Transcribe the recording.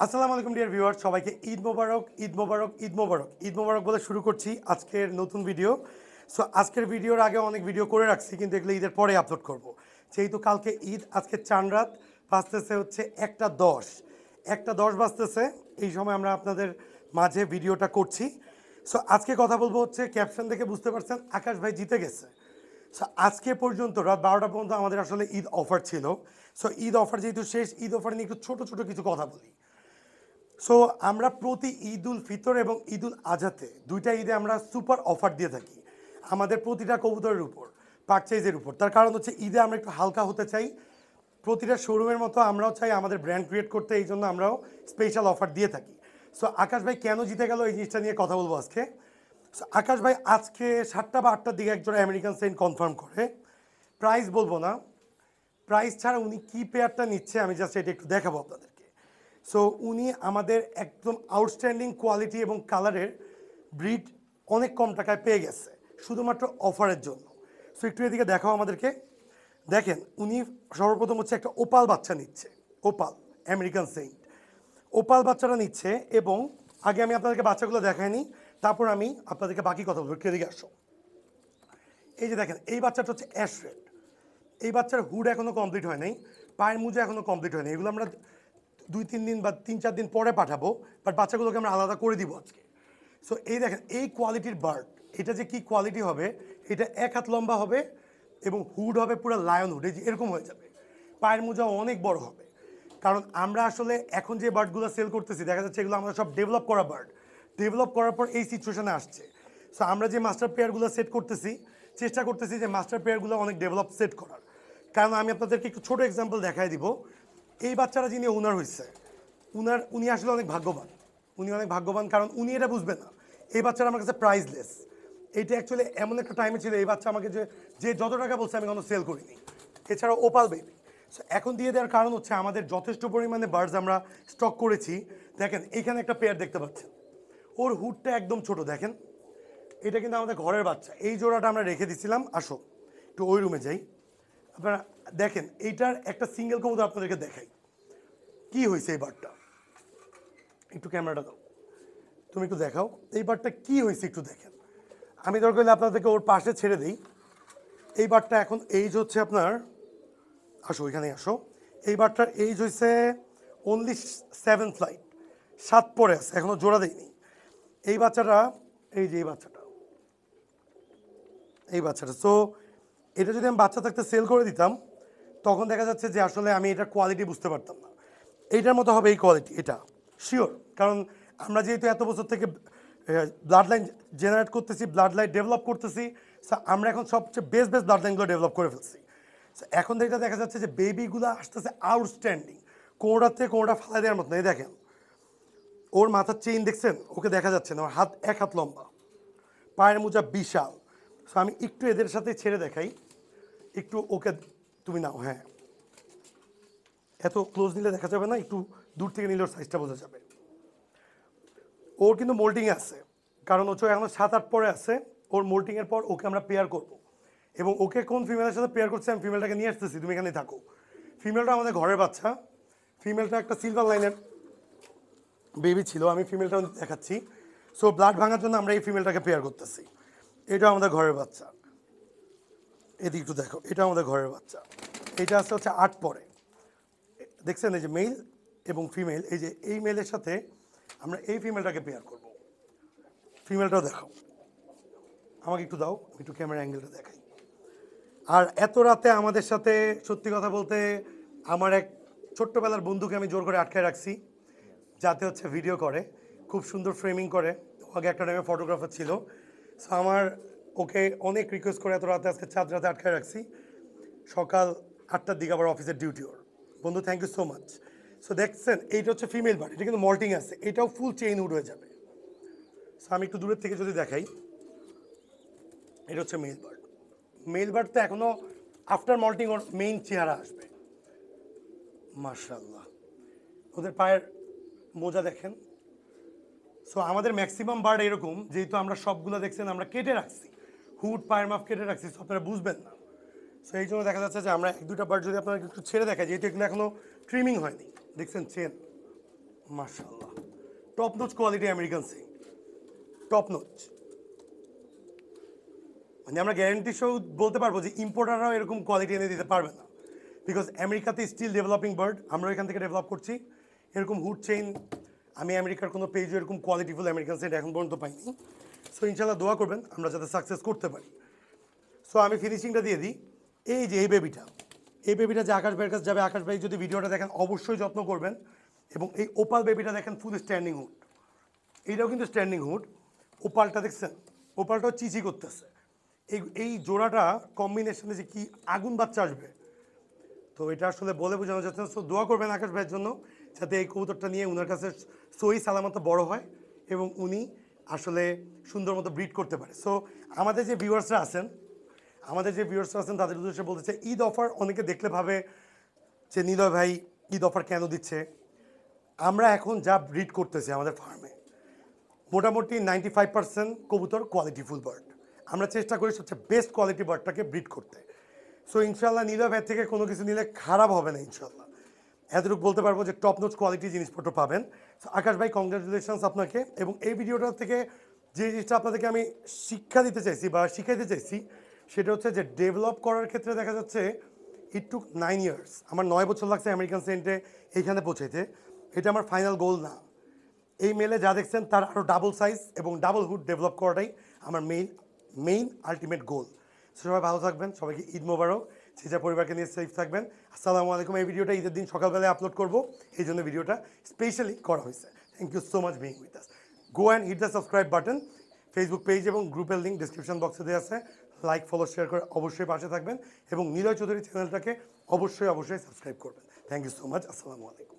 আসসালামু আলাইকুম dear viewers, সবাইকে ঈদ মোবারক, ঈদ মোবারক, ঈদ মোবারক, ঈদ মোবারক বলে শুরু করছি আজকের নতুন ভিডিও। সো আজকের ভিডিওর আগে অনেক ভিডিও করে রাখছি, কিন্তু এগুলো ঈদের পরে আপলোড করব। যেহেতু কালকে ঈদ, আজকে চান রাত বাজতেছে হচ্ছে 1:10, 1:10 বাজতেছে। এই সময় আমরা আপনাদের মাঝে ভিডিওটা করছি। সো আজকে কথা বলবো হচ্ছে, ক্যাপশন দেখে বুঝতে পারছেন আকাশ ভাই জিতে গেছে। সো আজকে পর্যন্ত রাত 12টা পর্যন্ত আমাদের আসলে ঈদ অফার ছিল। সো ঈদ অফার যেহেতু শেষ, ঈদ অফার নিয়ে একটু ছোটো ছোটো কিছু কথা বলি। সো আমরা প্রতি ঈদ উল ফিতর এবং ঈদ উল আজহাতে দুইটা ঈদে আমরা সুপার অফার দিয়ে থাকি আমাদের প্রতিটা কবুতরের উপর, পারচেজের উপর। তার কারণ হচ্ছে ঈদে আমরা একটু হালকা হতে চাই, প্রতিটা শোরুমের মতো আমরাও চাই আমাদের ব্র্যান্ড ক্রিয়েট করতে, এই জন্য আমরাও স্পেশাল অফার দিয়ে থাকি। সো আকাশ ভাই কেন জিতে গেল এই জিনিসটা নিয়ে কথা বলবো আজকে। সো আকাশ ভাই আজকে 7টা বা 8টার দিকে একজোড়া আমেরিকান সেন্ট কনফার্ম করে। প্রাইস বলবো না, প্রাইস ছাড়া উনি কী পেয়ারটা নিচ্ছে আমি জাস্ট এটা একটু দেখাবো আপনাদেরকে। সো উনি আমাদের একদম আউটস্ট্যান্ডিং কোয়ালিটি এবং কালারের ব্রিড অনেক কম টাকায় পেয়ে গেছে শুধুমাত্র অফারের জন্য। সো একটু এদিকে দেখাও আমাদেরকে। দেখেন উনি সর্বপ্রথম হচ্ছে একটা ওপাল বাচ্চা নিচ্ছে, ওপাল আমেরিকান সেন্ট ওপাল বাচ্চাটা নিচ্ছে। এবং আগে আমি আপনাদেরকে বাচ্চাগুলো দেখাইনি, তারপর আমি আপনাদেরকে বাকি কথা বলবো। একটু এদিকে আসো। এই যে দেখেন, এই বাচ্চাটা হচ্ছে অ্যাশ রেড। এই বাচ্চার হুড এখনও কমপ্লিট হয় নাই, পায়ের মুজা এখনও কমপ্লিট হয়নি। এগুলো আমরা 2-3 দিন বা 3-4 দিন পরে পাঠাবো, বাট বাচ্চাগুলোকে আমরা আলাদা করে দিব আজকে। সো এই দেখেন, এই কোয়ালিটির বার্ড, এটা যে কি কোয়ালিটি হবে, এটা 1 হাত লম্বা হবে এবং হুড হবে পুরো লায়ন হুড, এই যে এরকম হয়ে যাবে। পায়ের মোজাও অনেক বড় হবে। কারণ আমরা আসলে এখন যে বার্ডগুলো সেল করতেছি দেখা যাচ্ছে এগুলো আমরা সব ডেভেলপ করা বার্ড, ডেভেলপ করার পর এই সিচুয়েশনে আসছে। সো আমরা যে মাস্টার পেয়ারগুলো সেট করতেছি, চেষ্টা করতেছি যে মাস্টার পেয়ারগুলো অনেক ডেভেলপ সেট করার। কারণ আমি আপনাদেরকে একটু ছোটো এক্সাম্পল দেখাই দিব। এই বাচ্চারা যিনি ওনার হয়েছে, উনি আসলে অনেক ভাগ্যবান। উনি অনেক ভাগ্যবান কারণ উনি এটা বুঝবেন না, এই বাচ্চারা আমার কাছে প্রাইসলেস। এইটা অ্যাকচুয়ালি এমন একটা টাইমে ছিল, এই বাচ্চা আমাকে যে যত টাকা বলছে আমি কোনো সেল করিনি। এছাড়া ওপাল বেবি। সো এখন দিয়ে দেওয়ার কারণ হচ্ছে আমাদের যথেষ্ট পরিমাণে বার্ডস আমরা স্টক করেছি। দেখেন এইখানে একটা পেয়ার দেখতে পাচ্ছেন, ওর হুডটা একদম ছোট। দেখেন এটা কিন্তু আমাদের ঘরের বাচ্চা। এই জোড়াটা আমরা রেখে দিছিলাম। আসো একটু ওই রুমে যাই। আপনারা দেখেন এইটার একটা সিঙ্গেল কবুতর আপনাদেরকে দেখাই কি হয়েছে। এই বারটা একটু ক্যামেরাটা দাও, তুমি একটু দেখাও এই বারটা কি হয়েছে একটু দেখেন। আমি দরকার হলে আপনাদেরকে ওর পাশে ছেড়ে দিই। এই বারটা এখন এইজ হচ্ছে আপনার, আসো ওইখানে আসো। এই বারটার এইজ হয়েছে অনলি 7 ফ্লাইট, 7 পরে আছে, এখনো জোড়া দেয়নি। এই বাচ্চাটা, এই যে এই বাচ্চাটা, এই বাচ্চাটা। সো এটা যদি আমি বাচ্চা থাকতে সেল করে দিতাম তখন দেখা যাচ্ছে যে আসলে আমি এটার কোয়ালিটি বুঝতে পারতাম না। এইটার মতো হবে এই কোয়ালিটি, এটা শিওর। কারণ আমরা যেহেতু এত বছর থেকে ব্লাড লাইন জেনারেট করতেছি, ব্লাড লাইন ডেভেলপ করতেছি, আমরা এখন সবচেয়ে বেস্ট বেস্ট ব্লাড লাইনগুলো ডেভেলপ করে ফেলছি। এখন যেটা দেখা যাচ্ছে যে বেবিগুলো আসতেছে আউটস্ট্যান্ডিং, কোনোটাতে কোনোটা ফালাই দেওয়ার মতো। এই দেখেন ওর মাথার চেইন দেখছেন, ওকে দেখা যাচ্ছে না, ওর হাত 1 হাত লম্বা, পায়ের মোজা বিশাল। সো আমি একটু এদের সাথে ছেড়ে দেখাই, একটু ওকে তুমি নাও। হ্যাঁ, এত ক্লোজ নিলে দেখা যাবে না, একটু দূর থেকে নিলে ওর সাইজটা বোঝা যাবে। ওর কিন্তু মোল্টিংয়ে আছে, কারণ হচ্ছে এখন 7-8 পরে আছে। ওর মোল্টিংয়ের পর ওকে আমরা পেয়ার করব, এবং ওকে কোন ফিমেলের সাথে পেয়ার করছে আমি ফিমেলটাকে নিয়ে আসতেছি, তুমি এখানে থাকো। ফিমেলটা আমাদের ঘরের বাচ্চা, ফিমেলটা একটা সিলভার লাইনের বেবি ছিল, আমি ফিমেলটা দেখাচ্ছি। সো ব্লাড ভাঙার জন্য আমরা এই ফিমেলটাকে পেয়ার করতেছি। এটা আমাদের ঘরের বাচ্চা, এদিকে একটু দেখো, এটা আমাদের ঘরের বাচ্চা। এটা আসতে হচ্ছে 8 পরে, দেখছেন এই যে মেল এবং ফিমেল। এই যে এই মেলের সাথে আমরা এই ফিমেলটাকে পেয়ার করব। ফিমেলটাও দেখাও আমাকে, একটু দাও, একটু ক্যামেরা অ্যাঙ্গেলটা দেখাই। আর এত রাতে আমাদের সাথে, সত্যি কথা বলতে আমার এক ছোট্টবেলার বন্ধুকে আমি জোর করে আটকায় রাখছি যাতে হচ্ছে ভিডিও করে, খুব সুন্দর ফ্রেমিং করে। আগে একটা টাইমে ফটোগ্রাফার ছিল। সো আমার ওকে অনেক রিকোয়েস্ট করে এত রাতে, আজকে 4 রাতে আটকায় রাখছি। সকাল 8টার দিকে আবার অফিসের ডিউটি ওর। বন্ধু thank you so much. So দেখছেন এইটা হচ্ছে ফিমেল বার্ড, এটা কিন্তু মল্টিং আছে, এটাও ফুল চেইন উড হয়ে যাবে। সো আমি একটু দূরের থেকে যদি দেখাই, এটা হচ্ছে মেল বার্ড। মেল বার্ড তো এখনও আফটার মল্টিং ওর মেইন চেহারা আসবে। মাশাআল্লাহ, ওদের পায়ের মোজা দেখেন। সো আমাদের ম্যাক্সিমাম বার্ড এরকম, যেহেতু আমরা সবগুলো দেখছেন আমরা কেটে রাখছি, হুড পায়ের মাপ কেটে রাখছি, সো আপনারা বুঝবেন না। সো এই জন্য দেখা যাচ্ছে যে আমরা 1-2টা বার্ড যদি আপনারা একটু ছেড়ে দেখাই, যেহেতু এগুলো এখনও ট্রিমিং হয়নি। দেখছেন চেন, মাশাআল্লাহ, top notch quality American Singh, top notch. মানে আমরা গ্যারান্টি সহ বলতে পারবো যে ইম্পোর্টাররাও এরকম কোয়ালিটি এনে দিতে পারবে না, বিকজ আমেরিকাতে স্টিল ডেভেলপিং বার্ড, আমরা এখান থেকে ডেভেলপ করছি। এরকম হুড চেইন আমি আমেরিকার কোনো পেজে এরকম কোয়ালিটিফুল আমেরিকান সেট এখন পর্যন্ত পাইনি। সো ইনশাল্লাহ দোয়া করবেন আমরা যাতে সাকসেস করতে পারি। সো আমি ফিনিশিংটা দিয়ে দিই। এই যে এই বেবিটা যে আকাশ ভাইয়ের কাছে যাবে, আকাশ ভাই যদি ভিডিওটা দেখেন অবশ্যই যত্ন করবেন। এবং এই ওপাল বেবিটা দেখেন ফুল স্ট্যান্ডিং হুড, এইটাও কিন্তু স্ট্যান্ডিং হুড। ওপালটা দেখছেন, ওপালটাও চিচি করতেছে। এই জোড়াটা কম্বিনেশনে যে কি আগুন বাচ্চা আসবে, তো এটা আসলে বলে বোঝানো যাচ্ছে না। সো দোয়া করবেন আকাশ ভাইয়ের জন্য যাতে এই কবুতরটা নিয়ে ওনার কাছে সই সালামত বড় হয় এবং উনি আসলে সুন্দর মতো ব্রিড করতে পারে। সো আমাদের যে ভিউয়ার্সরা আছেন তাদের উদ্দেশ্যে বলতে চাই, ঈদ অফার অনেকে দেখলে ভাবে যে নিলয় ভাই ঈদ অফার কেন দিচ্ছে। আমরা এখন যা ব্রিড করতেছি আমাদের ফার্মে মোটামুটি 95% কবুতর কোয়ালিটিফুল বার্ড। আমরা চেষ্টা করি সবচেয়ে বেস্ট কোয়ালিটি বার্ডটাকে ব্রিড করতে। সো ইনশাল্লাহ নিলয় ভাই থেকে কোনো কিছু নিলে খারাপ হবে না ইনশাল্লাহ, এতটুকু বলতে পারবো যে টপ নোচ কোয়ালিটি জিনিসপত্র পাবেন। সো আকাশ ভাই কংগ্রাচুলেশনস আপনাকে। এবং এই ভিডিওটা থেকে যে জিনিসটা আপনাদেরকে আমি শিক্ষা দিতে চাইছি বা শিখাইতে চাইছি সেটা হচ্ছে যে ডেভেলপ করার ক্ষেত্রে দেখা যাচ্ছে ইট টুক 9 ইয়ার্স, আমার 9 বছর লাগছে আমেরিকান সেন্টে এইখানে পৌঁছাইতে। এটা আমার ফাইনাল গোল না। এই মেলে যা দেখছেন তার আরও ডাবল সাইজ এবং ডাবল হুড ডেভেলপ করাটাই আমার মেইন আলটিমেট গোল। সবাই ভালো থাকবেন, সবাইকে ঈদ মোবারক, যে যা পরিবারকে নিয়ে সেফ থাকবেন। আসসালামু আলাইকুম। এই ভিডিওটা ঈদের দিন সকালবেলায় আপলোড করবো, এই জন্য ভিডিওটা স্পেশালি করা হয়েছে। Thank you so much being with us. Go and hit the subscribe button. Facebook page এবং গ্রুপের লিঙ্ক ডিসক্রিপশন বক্সে দেওয়া আছে। লাইক, ফলো, শেয়ার করে অবশ্যই পাশে থাকবেন এবং নিলয় চৌধুরী চ্যানেলটাকে অবশ্যই সাবস্ক্রাইব করবেন। Thank you so much. আসসালামু আলাইকুম।